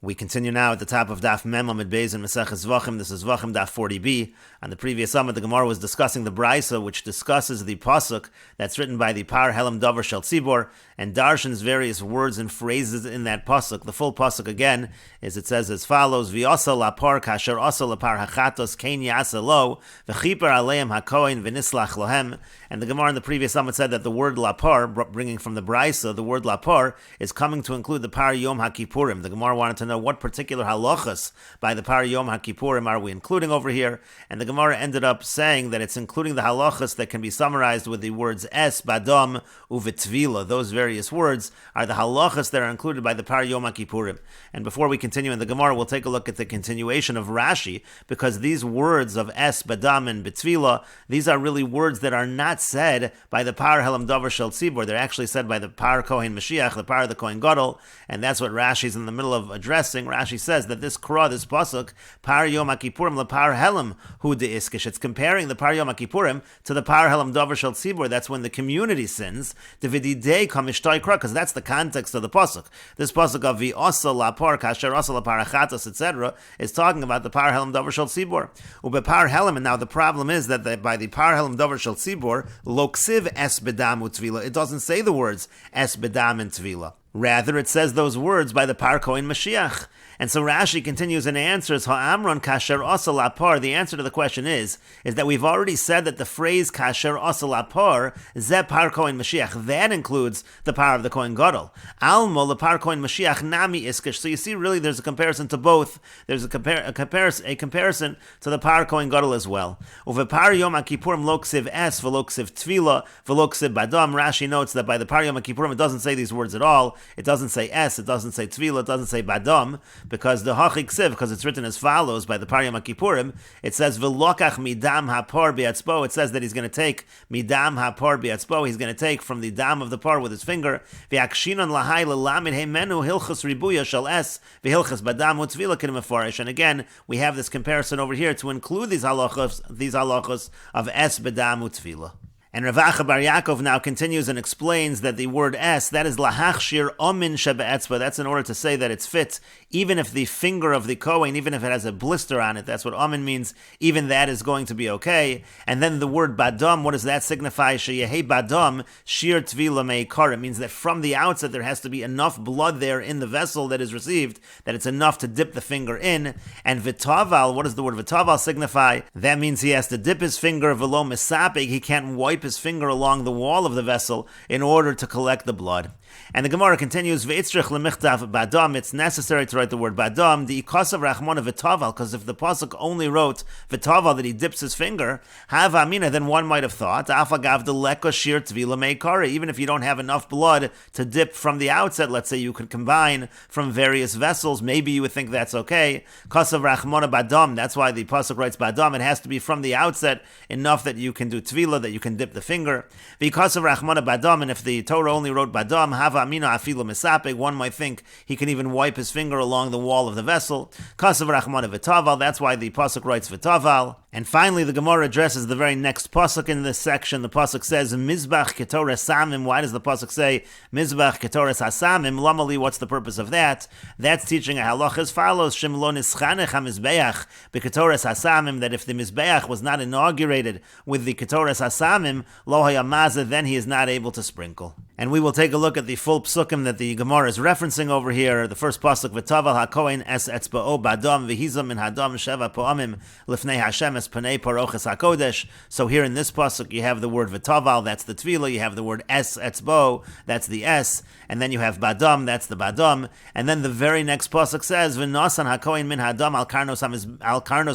We continue now at the top of Daf Mem Amid Beis in Meseches Zevachim. This is Zevachim Daf 40b. On the previous summit, the Gemara was discussing the Braisa, which discusses the pasuk that's written by the Par Helam Davar Shel Tzibor, and Darshan's various words and phrases in that pasuk. The full pasuk again is, it says as follows: V'yasa lapar kasher asa lapar hachatos kein yasa lo v'chiper aleim hakoin v'nislach lohem. And the Gemara in the previous summit said that the word lapar, bringing from the Braisa, the word lapar is coming to include the Par Yom HaKippurim. The Gemara wanted to know what particular halachas by the Par Yom HaKippurim are we including over here, and the Gemara ended up saying that it's including the halachas that can be summarized with the words es, badam, uvitvila. Those various words are the halachas that are included by the Par Yom HaKippurim. And before we continue in the Gemara, we'll take a look at the continuation of Rashi, because these words of es, badam, and bitvila, these are really words that are not said by the Par Helam Davar Shel Tzibor. They're actually said by the Par Kohen Mashiach, the Par of the Kohen Gadol, and that's what Rashi's in the middle of addressing. Rashi says that this Kra, this pasuk, Par Yom HaKippurim le Par Helam Hu de Iskish. It's comparing the Par Yom HaKippurim to the Par Helam Davar Shel Tzibor. That's when the community sins. Devididei kamishtai Kra, because that's the context of the pasuk. This pasuk of V'asa lapar kasher asa lapar achatas, etc., is talking about the Par Helam Davar Shel Tzibor. Ube Par Helam, and now the problem is that by the Par Helam Davar Shel Tzibor, loksiv es bedam utvila. It doesn't say the words es bedam and tvila. Rather, it says those words by the Par Kohen Mashiach. And so Rashi continues and answers, Ha'amron kasher asa lapar. The answer to the question is that we've already said that the phrase kasher asa lapar, ze Par Kohen Mashiach, that includes the Par of the Kohen Gadol. Almo le Par Kohen Mashiach nami iskish. So you see, really, there's a comparison to both. There's a comparison to the Par Kohen Gadol as well. Uve Par Yom HaKippurim lo ksiv es, v'lo ksiv tvila, v'lo ksiv badam. Rashi notes that by the Par Yom HaKippurim, it doesn't say these words at all. It doesn't say es, it doesn't say tvila, it doesn't say badam, because the hachik siv, because it's written as follows by the Par Yom HaKippurim, it says v'lokach midam hapar biatzbo. It says that he's going to take midam hapar biatzbo. He's going to take from the dam of the par with his finger. V'akshinon lahai lelamid heimenu hilchus ribuya shal es v'hilchus badam utvila k'nim mefarish. And again, we have this comparison over here to include these halachos of es badam utvila. And Rav Acha Bar Yaakov now continues and explains that the word es, that is lahachshir omin shebe'etzba. That's in order to say that it's fit, even if the finger of the Kohen, even if it has a blister on it, that's what omin means, even that is going to be okay. And then the word badam, what does that signify? Sheyehi badam shir tvila meikar. It means that from the outset there has to be enough blood there in the vessel that is received, that it's enough to dip the finger in. And v'taval, what does the word v'taval signify? That means he has to dip his finger v'lo misapig, he can't wipe his finger along the wall of the vessel in order to collect the blood. And the Gemara continues, V'itzrich lemichtav badam. It's necessary to write the word badam, the ikasav rachmona v'taval, because if the pasuk only wrote v'taval, that he dips his finger, hava amina, then one might have thought, afagav deleko shir tvila meikara, even if you don't have enough blood to dip from the outset, let's say you could combine from various vessels, maybe you would think that's okay. Kasav rachmona badam, that's why the pasuk writes badam, it has to be from the outset enough that you can do tvila, that you can dip the finger. V'ikasav rachmona badam, and if the Torah only wrote badam, hava amina afilu misapeg, one might think he can even wipe his finger along the wall of the vessel. Kasav rachmana v'taval, that's why the pasuk writes v'taval. And finally, the Gemara addresses the very next pasuk in this section. The pasuk says mizbach ketores samim. Why does the pasuk say mizbach ketores hasamim? Lamali, what's the purpose of that? That's teaching a halach as follows: Shem lo nischanech hamizbeach beketores hasamim. That if the mizbeach was not inaugurated with the ketores hasamim, lo hayamaza, then he is not able to sprinkle. And we will take a look at the full psukim that the Gemara is referencing over here. The first pasuk, v'taval hakohen es etzba'o badam v'hizam min hadam sheva po'amim lifnei Hashem es panei paroches hakodesh. So here in this pasuk you have the word v'taval, that's the tvila. You have the word es etzba'o, that's the es. And then you have badam, that's the badam. And then the very next pasuk says v'nasan hakohen min hadam al karnos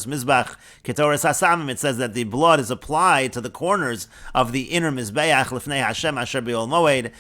mizbach ketores hasamim. It says that the blood is applied to the corners of the inner mizbeach lifnei Hashem asher be'ol moed. And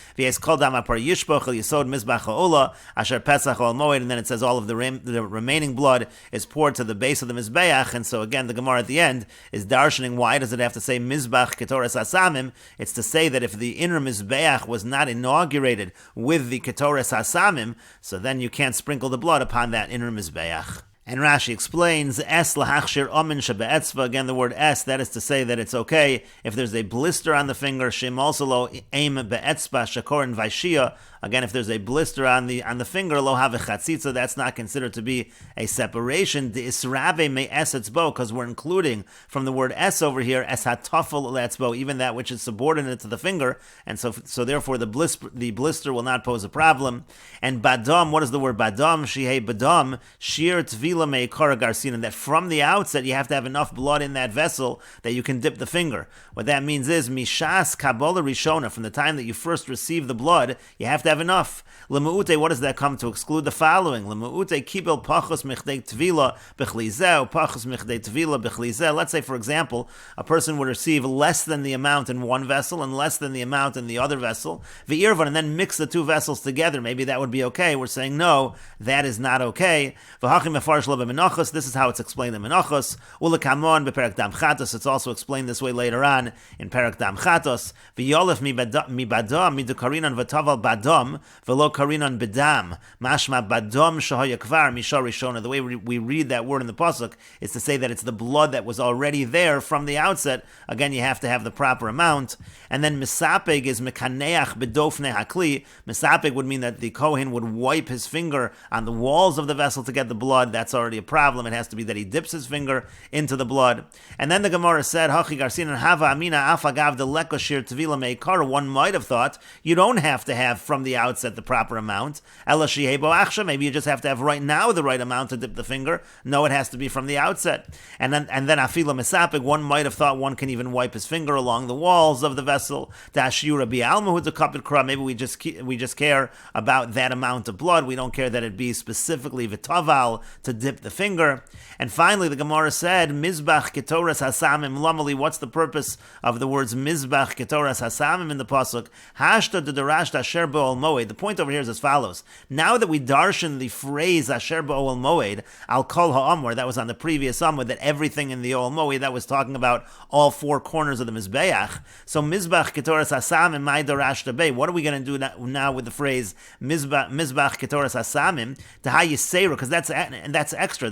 then it says all of the remaining blood is poured to the base of the Mizbeach. And so again, the Gemara at the end is darshaning, why does it have to say Mizbach Ketores Hasamim? It's to say that if the inner Mizbeach was not inaugurated with the Ketores Hasamim, so then you can't sprinkle the blood upon that inner Mizbeach. And Rashi explains, es lahachshir omin shebe'etzva. Again, the word es, that is to say that it's okay if there's a blister on the finger. Shem also lo aim be'etzba shakorin vaishia Again, if there's a blister on the finger, lo have a chatzitza, that's not considered to be a separation. The israve me es etzbo, because we're including from the word es over here, es hatafel letzbo, even that which is subordinate to the finger, and so therefore the blister will not pose a problem. And badam, what is the word badam? Shihei badam, shir tvila me kara garsin, that from the outset you have to have enough blood in that vessel that you can dip the finger. What that means is mishas kabbalah rishona, from the time that you first receive the blood, you have to have enough. Lemuute, what does that come to exclude? The following: Lemuute kibel pachos michdei tvila bechlizeh, pachos michdei tvila bechlizeh. Let's say, for example, a person would receive less than the amount in one vessel and less than the amount in the other vessel, v'irvan, and then mix the two vessels together. Maybe that would be okay. We're saying no, that is not okay. V'hachim mefarsh lo b'menachos. This is how it's explained in menachos. Ulekamon beperek dam chatos. It's also explained this way later on in perek dam chatos. V'yolef mi badam midukarinan v'taval badam v'lo karinan bedam. Mashma badam shahaya kvar mishar rishona. The way we read that word in the pasuk is to say that it's the blood that was already there from the outset. Again, you have to have the proper amount. And then misapeg is mekaneach bedofne hakli. Misapeg would mean that the kohen would wipe his finger on the walls of the vessel to get the blood. That's already a problem. It has to be that he dips his finger into the blood. And then the Gemara said, Hachi garsin and hava amina afagav de lekoshir tvila meikara. One might have thought you don't have to have from the outset the proper amount. Ela shihebo achsha. Maybe you just have to have right now the right amount to dip the finger. No, it has to be from the outset. And then afila misapeg. One might have thought one can even wipe his finger along the walls of the vessel. Maybe we just care about that amount of blood. We don't care that it be specifically v'taval to dip the finger. And finally, the Gemara said, Mizbach ketoras hasamim lamali. What's the purpose of the words Mizbach ketoras hasamim in the pasuk? Hashta de darashta asher bo'ol moed. The point over here is as follows. Now that we darshan the phrase asher bo'ol moed, al kol ha'amor, that was on the previous amud, that everything in the o'ol moed, that was talking about all four corners of the mizbeach. So Mizbach ketoras hasamim my darashta be. What are we going to do now with the phrase Mizbach ketoras hasamim? To how you say, because that's extra.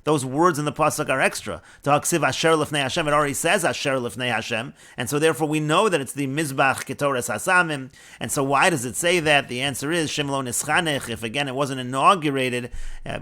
Those words in the pasuk are extra. To haksiv asher lefnei Hashem, it already says asher lefnei Hashem, and so therefore we know that it's the mizbach ketoras hasamim. And so why does it say that? The answer is shemlo nischanech. If again it wasn't inaugurated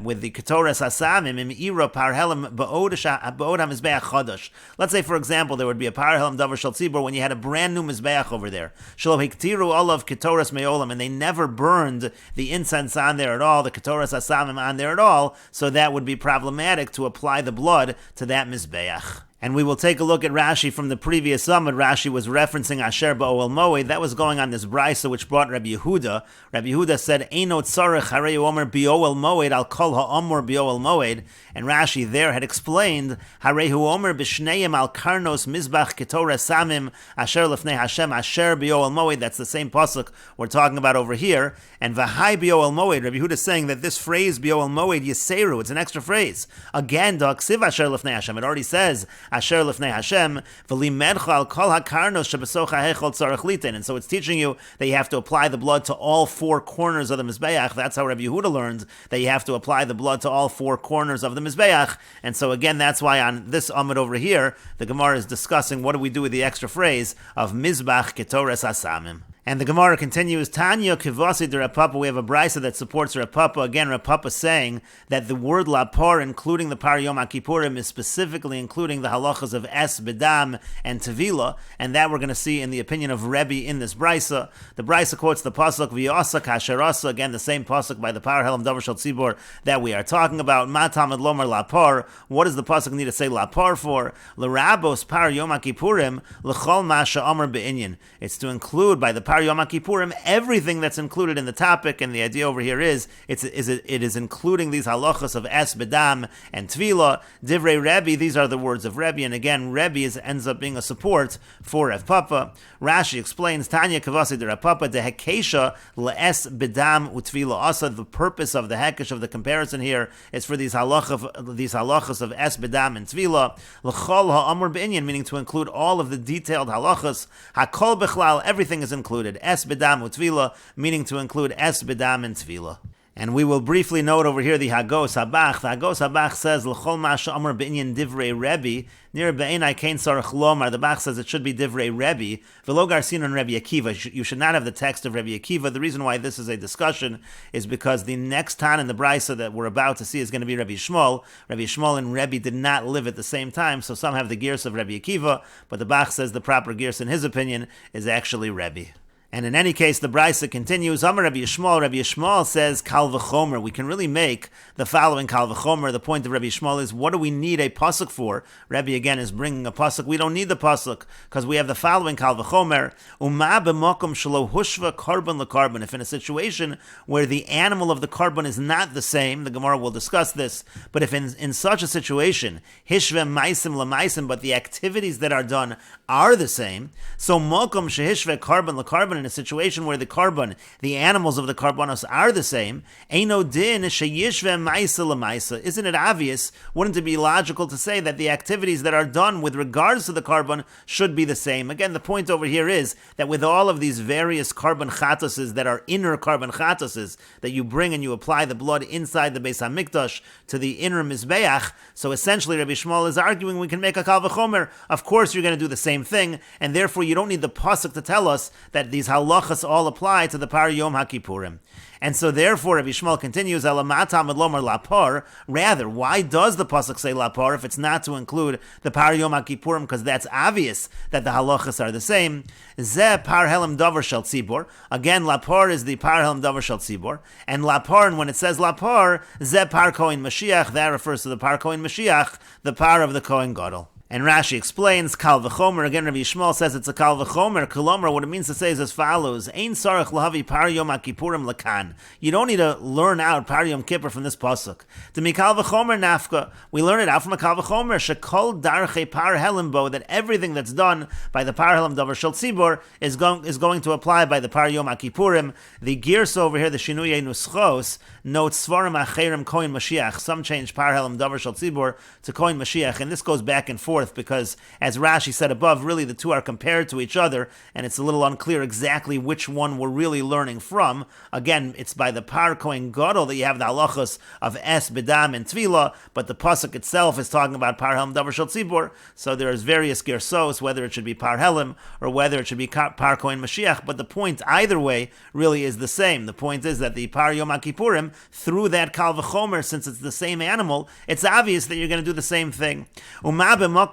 with the ketoras hasamim im ira parhelim ba'od hamizbeach chadash. Let's say, for example, there would be a parhelim davar shel tzibur when you had a brand new mizbeach over there. Shelo hiktiru olav ketoras meolam, and they never burned the incense on there at all, the ketoras hasamim on there at all. So that would be problematic to apply the blood to that mizbeach. And we will take a look at Rashi from the previous summit. Rashi was referencing Asher ba'oel moed. That was going on this brisa which brought Rabbi Yehuda. Rabbi Yehuda said, Eino tzarech harei omer b'oel moed al kol ha'omor b'oel moed. And Rashi there had explained, Harei hu omer b'shneim al karnos mizbach ketore samim asher lefnei Hashem asher b'oel moed. That's the same pasuk we're talking about over here. And v'hai b'oel moed. Rabbi Yehuda is saying that this phrase b'oel moed yiseru, it's an extra phrase. Again, da'ksiv asher lefnei Hashem. It already says asher lefnei Hashem, v'limedcha al kol hakarnos shebesocha hechol tzarech litin. And so it's teaching you that you have to apply the blood to all four corners of the mizbeach. That's how Rabbi Yehuda learned that you have to apply the blood to all four corners of the mizbeach. And so again, that's why on this amud over here, the Gemara is discussing what do we do with the extra phrase of mizbach ketores hasamim. And the Gemara continues, Tanya kivasi de Rav Papa. We have a brisa that supports Rav Papa. Again, Rav Papa saying that the word lapar, including the par Yom HaKippurim, is specifically including the halachas of es, bedam, and tevila, and that we're going to see in the opinion of Rebbe in this brisa. The brisa quotes the pasuk v'yasa kasherasa, again the same pasuk by the par helam davar shel tzibor that we are talking about. Ma tamad lomar lapar. What does the pasuk need to say lapar for? L'rabos par Yom HaKippurim l'chol masha amar be'inyan. It's to include by the par Yom HaKippurim everything that's included in the topic, and the idea over here is it is including these halachas of es, bedam, and tvila. Divrei Rebbe, these are the words of Rebbe, and again Rebbe ends up being a support for Rav Papa. Rashi explains Tanya kavasi de Rav Papa de hekesha lees bedam utvila asa. The purpose of the hekesh of the comparison here is for these halachas of es, bedam, and tvila. L'chol ha'amur be'inyan, meaning to include all of the detailed halachas. Hakol bechlal, everything is included. Es bedam utvila, meaning to include es bedam and tvila. And we will briefly note over here the Hagos Habach. The Hagos Habach says, L'chol Masha Amar B'inyan Divrei Rebbe, Nir Be'enai Kein Sarach Lomar. The Bach says it should be Divrei Rebbe, V'lo Garsin on Rebbe Akiva. You should not have the text of Rebbe Akiva. The reason why this is a discussion is because the next Tan in the Brisa that we're about to see is going to be Rebbe Shmuel. Rebbe Shmuel and Rebbe did not live at the same time, so some have the gears of Rebbe Akiva, but the Bach says the proper gears in his opinion is actually Rebbe. And in any case, the Brisa continues. Amar Rabbi Yishmael. Rabbi Yishmael says Kal v'chomer. We can really make the following Kal v'chomer. The point of Rabbi Yishmael is, what do we need a pasuk for? Rabbi again is bringing a pasuk. We don't need the pasuk because we have the following Kal v'chomer. Uma b'makom shelo hushva karban lekarban. If in a situation where the animal of the karban is not the same, the Gemara will discuss this. But if in such a situation, hishve maisim lemaisim, but the activities that are done are the same, so makom shehishve karban lekarban. In a situation where the carbon, the animals of the carbonos are the same, eino din sheyishve ma'isa l'ma'isa. Isn't it obvious? Wouldn't it be logical to say that the activities that are done with regards to the carbon should be the same? Again, the point over here is that with all of these various carbon chatoses that are inner carbon chatoses that you bring and you apply the blood inside the Beis Hamikdash to the inner Mizbeach, so essentially Rabbi Shmuel is arguing we can make a Kal v'chomer. Of course you're going to do the same thing, and therefore you don't need the pasuk to tell us that these halachas all apply to the Par Yom HaKippurim. And so therefore, Rabbi Shmuel continues, Elamata Medlomar Lapar. Rather, why does the pasuk say Lapar if it's not to include the Par Yom HaKippurim? Because that's obvious that the halachas are the same. Ze Par Helam Davar Shel Tzibor. Again, Lapar is the Par Helam Davar Shel Tzibor. And Lapar, and when it says Lapar, Ze Par Kohen Mashiach, that refers to the Par Kohen Mashiach, the Par of the Kohen Gadol. And Rashi explains, Kal v'chomer, again Rabbi Yishmael says it's a Kal v'chomer, Kulomer, what it means to say is as follows, Ein sarach lahavi par yom HaKippurim lakan. You don't need to learn out par yom kippur from this pasuk. To me Kal v'chomer nafka, we learn it out from a Kal v'chomer, shekol darchei par helimbo, that everything that's done by the par helim davar shel tzibor is going to apply by the par yom HaKippurim. The Girsa over here, the Shinuyei Nuschos, notes Svarim acherim Kohen Mashiach. Some change par helim davar shel tzibor to Kohen Mashiach, and this goes back and forth because, as Rashi said above, really the two are compared to each other, and it's a little unclear exactly which one we're really learning from. Again, it's by the Par Kohen Gadol that you have the halachas of Es, B'dam, and Tvila, but the pasuk itself is talking about Par Helim Davar Shel Tzibor, so there's various gersos, whether it should be Par Helim or whether it should be Par Kohen Mashiach, but the point either way really is the same. The point is that the Par Yom HaKippurim, through that Kal v'chomer, since it's the same animal, it's obvious that you're going to do the same thing. If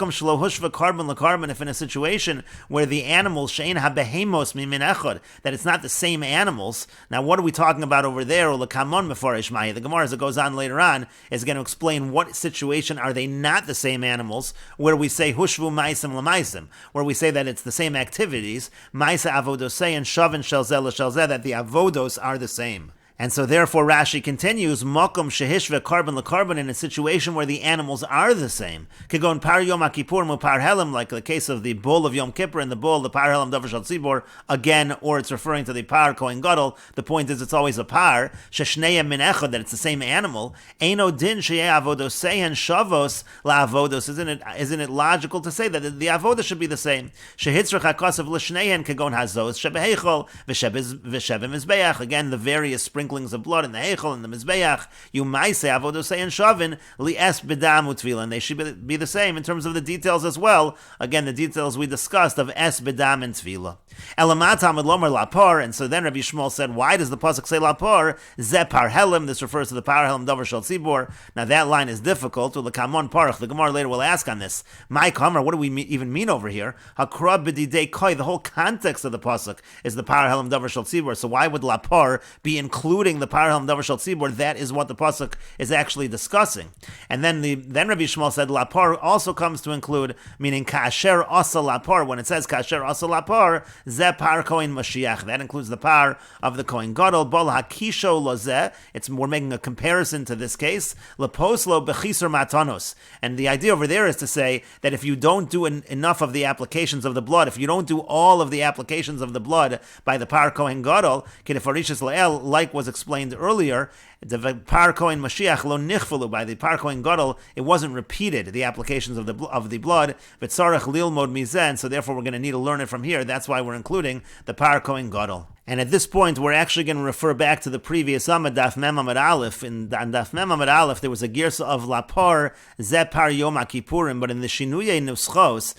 in a situation where the animals shein habehemos mimin echad, that it's not the same animals. Now, what are we talking about over there? The Gemara, as it goes on later on, is going to explain what situation are they not the same animals, where we say hushvu maisim lemaisim, where we say that it's the same activities, maisa avodosei and shavin shelzeh l'shelzeh, that the avodos are the same. And so therefore Rashi continues, Mokum shehishve carbon lekarbon, in a situation where the animals are the same. Kagon par Yom HaKippurim par helim, like the case of the bull of Yom Kippur and the bull, the par helim davar shel tzibor, again, or it's referring to the par Kohen Gadol. The point is it's always a par, sheshneya min echad, that it's the same animal. Eino din sheyeh avodosei and shavos la avodos. Isn't it logical to say that the avodah should be the same? Shehitzrach hakasav l'shneihen kagon hazos shebehechol v'shebem mizbeach. Again, the various sprinklings of blood in the Heichel and the Mizbeach, you might say Avodosei and Shavin, Li'es B'dam Utvila, and they should be the same in terms of the details as well. Again, the details we discussed of Es B'dam and Tvila. Elamat Hamid Lomer Lapar, and so then Rabbi Shmuel said, why does the pasuk say Lapar? Ze Par Helim, this refers to the Par Helim Davar Shel Tzibor. Now that line is difficult. The Kamon Parach, the Gemara later will ask on this. My Kamar, what do we even mean over here? Hakrab B'didei Koi, the whole context of the pasuk is the Par Helim Davar Shel Tzibor. So why would Lapar be including the Par Helim Davar Shel Tzibor? That is what the pasuk is actually discussing. And then Rabbi Shmuel said Lapar also comes to include, meaning Kasher Asa Lapar. When it says Kasher Asa Lapar, Ze Par Kohen Mashiach, that includes the par of the Kohen Gadol. Bol Hakisho Lozeh, we're making a comparison to this case. Leposlo Bechisur Matanos, and the idea over there is to say that if you don't do enough of the applications of the blood, if you don't do all of the applications of the blood by the Par Kohen Gadol, Kedefarishis Lael, like was explained earlier, the Par Kohen Mashiach lo nichvalu, by the Par Kohen Gadol, it wasn't repeated, the applications of the blood, v'tzarech lilmod mizeh, and so therefore we're going to need to learn it from here. That's why we're including the Par Kohen Gadol. And at this point, we're actually going to refer back to the previous Amud, Daf Mem Amud Aleph. On Daf Mem Amud Aleph, there was a girsa of Lapar Zepar Yom HaKippurim, but in the Shinuyei Nuschos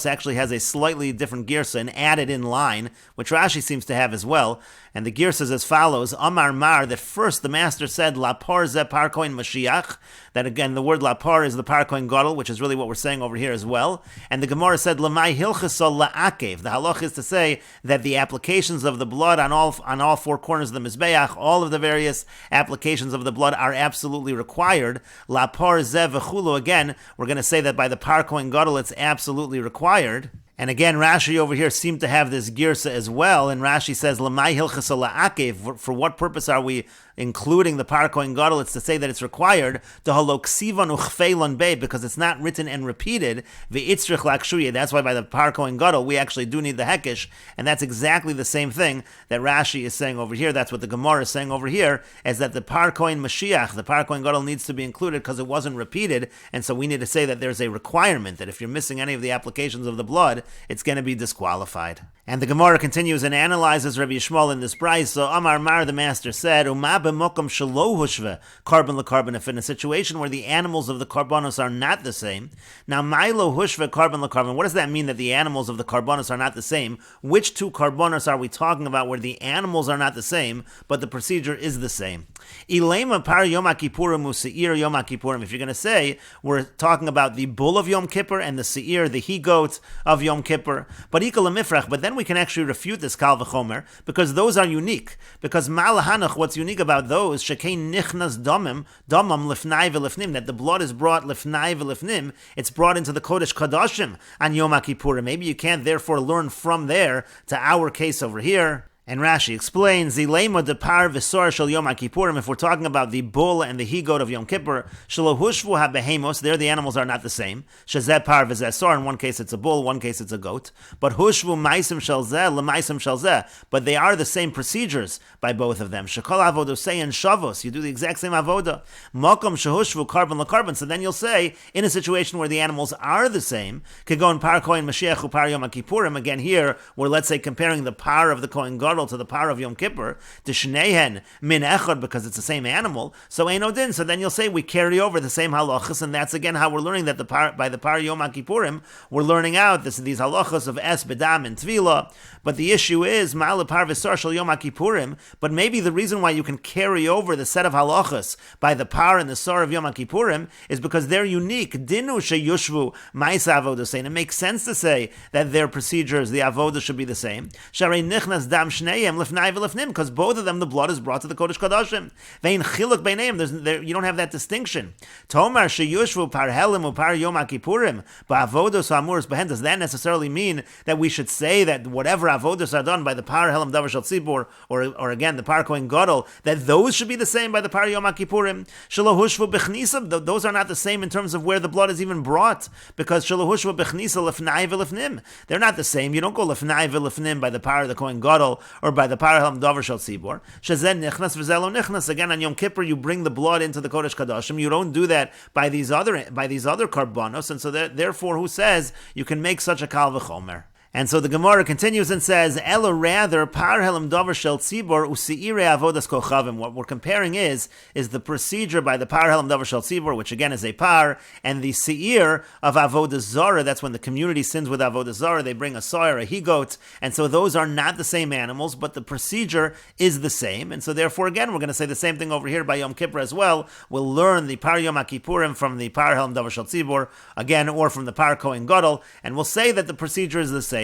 actually has a slightly different girsa, an added in line, which Rashi seems to have as well. And the girsa is as follows: Amar Mar, that first the master said Lapar Zepar Kohen Mashiach. That again, the word Lapar is the Par Kohen Gadol, which is really what we're saying over here as well. And the Gemara said Lamai Hilchasol La'akev. The halach is to say that the applications of the blood on all four corners of the Mizbeach, all of the various applications of the blood are absolutely required. Lapar Zev V'chulu, again, we're going to say that by the Par Kohen Gadol it's absolutely required. And again, Rashi over here seemed to have this girsa as well, and Rashi says, L'mai hilchasa la'akev, for what purpose are we including the Par Kohen Gadol? It's to say that it's required, because it's not written and repeated, that's why by the Par Kohen Gadol we actually do need the hekesh, and that's exactly the same thing that Rashi is saying over here. That's what the Gemara is saying over here, is that the Par Kohen Mashiach, the Par Kohen Gadol, needs to be included because it wasn't repeated, and so we need to say that there's a requirement that if you're missing any of the applications of the blood, it's going to be disqualified. And the Gemara continues and analyzes Rabbi Yishmael in this price. So Amar Mar, the master said, Uma b'mokom shelo hushve, carbon l'carbon, if in a situation where the animals of the karbonos are not the same. Now, milo hushve, carbon l'carbon, what does that mean that the animals of the karbonos are not the same? Which two karbonos are we talking about where the animals are not the same, but the procedure is the same? Ilema par Yom HaKippurim u'se'ir Yom HaKippurim. If you're going to say, we're talking about the bull of Yom Kippur and the se'ir, the he-goat of Yom Kippur, but then we can actually refute this kal v'chomer, because those are unique. Because malahanach, what's unique about those, shekein nichnas damam lifnai v'lifnim, that the blood is brought lifnai v'lifnim, it's brought into the Kodesh Kadashim on Yom HaKippurim. Maybe you can't therefore learn from there to our case over here. And Rashi explains, Zilema de par v'sor shel Yom HaKippurim, if we're talking about the bull and the he-goat of Yom Kippur, shelo hushvu ha-behemos, there the animals are not the same. Shezeh par v'zeh sor, in one case it's a bull, one case it's a goat. But hushvu maisim shel zeh, lemaisim shel zeh. But they are the same procedures by both of them. Shekol avodosei and shavos, you do the exact same avoda. Mokom shehushvu carbon l'carbon, so then you'll say, in a situation where the animals are the same, could go in par kohen Mashiach u par Yom HaKippurim, again here, we're let's say comparing the par of the Kohen Gadol to the par of Yom Kippur, to Shneihen min echad, because it's the same animal, so ein odin. So then you'll say we carry over the same halachas, and that's again how we're learning that by the par Yom HaKippurim, we're learning out these halachas of es, bedam, and tvila. But the issue is ma'ale par v'sar shel Yom HaKippurim. But maybe the reason why you can carry over the set of halachas by the par and the sar of Yom HaKippurim is because they're unique. Dinu sheyushvu ma'isa avodas, and it makes sense to say that their procedures, the avodah, should be the same. Sharei nichnas dam because both of them the blood is brought to the Kodesh Kadashim. Vein chiluk beineim, you don't have that distinction. Tomar sheyushvu par helim u par Yom HaKippurim ba'avodos ha'amuros behen. Does that necessarily mean that we should say that whatever avodos are done by the par helim davar shel tzibur, or again the par kohen gadol, that those should be the same by the par Yom HaKippurim? Shelo hushvu b'chnisa, those are not the same in terms of where the blood is even brought, because shelo hushvu b'chnisa lefnai v'lefnim, they're not the same. You don't go lefnai v'lefnim by the par of the kohen gadol or by the par helim davar shel tzibur. Shezeh nichnas v'zeh lo nichnas. Again, on Yom Kippur you bring the blood into the Kodesh Kadashim. You don't do that by these other karbanos, and so therefore, who says you can make such a kal v'chomer? And so the Gemara continues and says, Ela rather, par helam davar shel tzibor u'se'ire avodas kochavim. What we're comparing is the procedure by the par helam davar shel tzibor, which again is a par, and the se'ir of avodas zara. That's when the community sins with avodas zara. They bring a soyer, a he-goat, and so those are not the same animals, but the procedure is the same. And so therefore, again, we're going to say the same thing over here by Yom Kippur as well. We'll learn the par Yom HaKippurim from the par helam davar shel tzibor, again, or from the par kohen gadol, and we'll say that the procedure is the same.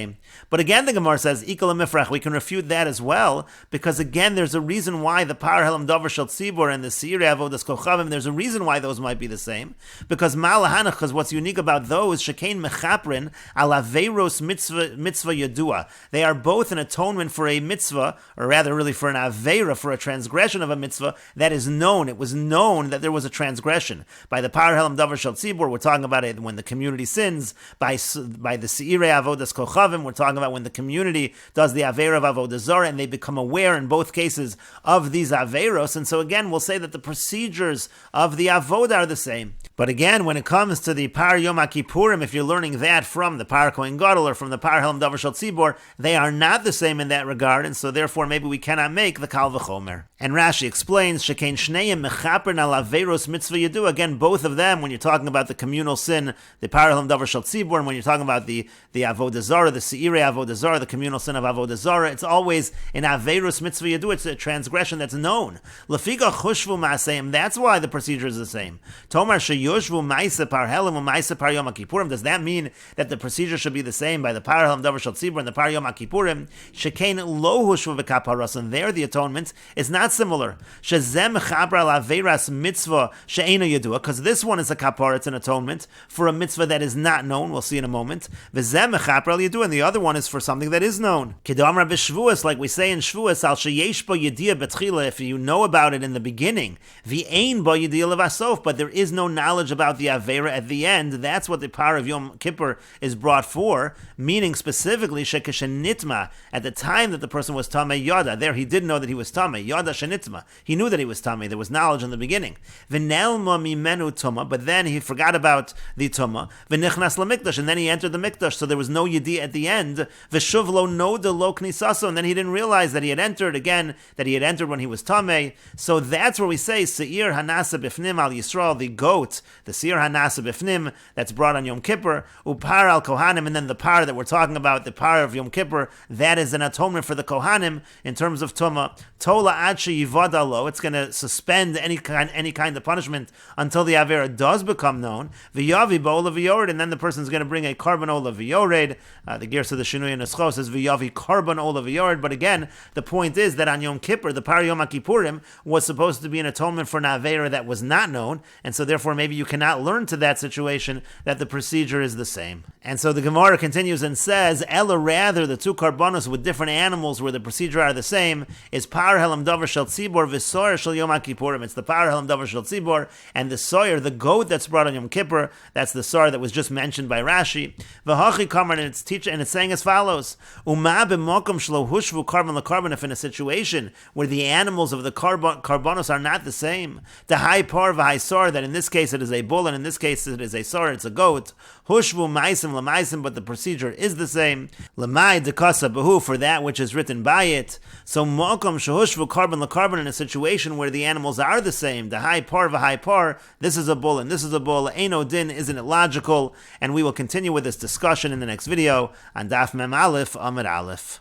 But again, the Gemara says, Ikal Mifrach, we can refute that as well, because again, there's a reason why the Par Helam Davar Shel Tzibor and the Seir Avodas Kochavim, there's a reason why those might be the same, because Malahanach, because what's unique about those, Shekain Mechaprin, Alaveiros Mitzvah Yadua, they are both an atonement for a mitzvah, or rather really for an Aveira, for a transgression of a mitzvah that is known. It was known that there was a transgression. By the Par Helam Davar Shel Tzibor, we're talking about it when the community sins, by the Seir Avodas Kochavim, Toshavim. We're talking about when the community does the Aveira of Avodah Zarah, and they become aware in both cases of these Aveiros. And so again, we'll say that the procedures of the Avodah are the same. But again, when it comes to the Par Yom HaKippurim, if you're learning that from the Par Kohen Gadol or from the Par Helam Davar Shel Tzibor, they are not the same in that regard, and so therefore maybe we cannot make the Kal V'chomer. And Rashi explains, Shekein Shneim Mechapern Al Aveiros Mitzvah Yedu. Again, both of them, when you're talking about the communal sin, the Par Helam Davar Shel Tzibor, and when you're talking about the Avodah Zarah, the Seirei Avodah Zarah, the communal sin of Avodah Zarah, it's always an Aveiros Mitzvah Yedu. It's a transgression that's known. Lefiga Chushvu Maseim. That's why the procedure is the same. Tomar Sheyoshvu Ma'aseh Par Helam U'Ma'aseh Par Yom HaKippurim. Does that mean that the procedure should be the same by the Par Helam Davar Shel Tzibor and the Par Yom HaKippurim? Shekein Lo Hushvu V'Kaparos. And there the atonement is not similar. Shezem Chabra Al Aveiras Mitzvah She'ena Yedua. Because this one is a kapara, it's an atonement for a mitzvah that is not known. We'll see in a moment. V'zem Chabra Al Yedua. And the other one is for something that is known. Kedamra B'Shvuas, like we say in Shvuas, Al Sheyesh Bo Yedia B'Tchila. If you know about it in the beginning, V'ein Bo Yedia Levasof. But there is no knowledge about the Aveira at the end. That's what the Par of Yom Kippur is brought for, meaning specifically Shekeshenitma, at the time that the person was Tameh Yada. There he did know that he was Tameh. Yada Shenitma. He knew that he was Tameh. There was knowledge in the beginning. V'nelma mimenu Tuma, but then he forgot about the Tuma. V'nichnas lamikdash, and then he entered the Mikdash, so there was no Yedi at the end. V'shuv lo noda lo knisaso, and then he didn't realize that he had entered again, that he had entered when he was Tameh. So that's where we say Seir Hanasa Bifnim al Yisrael, the goat, the Seir Hanasa Bifnim, that's brought on Yom Kippur, Upar al Kohanim, and then the par that we're talking about, the par of Yom Kippur, that is an atonement for the Kohanim in terms of Tumah. Tola Adshe Yivadalo, it's going to suspend any kind of punishment until the Avera does become known. V'yavi bo'ola v'yored, and then the person's going to bring a carbon ola v'yored. The Gersa of the Shinui and Eschos says V'yavi carbon ola v'yored. But again, the point is that on Yom Kippur, the par Yom HaKippurim was supposed to be an atonement for an Avera that was not known, and so therefore maybe you cannot learn to that situation that the procedure is the same. And so the Gemara continues and says, Ella, rather, the two karbonos with different animals where the procedure are the same, is Par Helam Davar Shel Tzibor V'Soyer Shel Yom HaKippurim. It's the Par Helam Davar Shel Tzibor, and the Soyer, the goat that's brought on Yom Kippur, that's the Soyer that was just mentioned by Rashi. V'Hachi Kamar, and it's teaching, and it's saying as follows, Uma b'mokom shlo hushvu carbon l'carbon, if in a situation where the animals of the karbonos are not the same, the high par v'high Soyer, that in this case it is a bull, and in this case it is a Soyer, it's a goat, Hushvu ma'asim l'ma'asim, but the procedure is the same. L'mai dekasa behu, for that which is written by it. So mokom shehushvu carbon l'carbon, in a situation where the animals are the same, the high par v'high par, this is a bull and this is a bull, Eino din, isn't it logical? And we will continue with this discussion in the next video on Daf Mem Aleph Amud Aleph.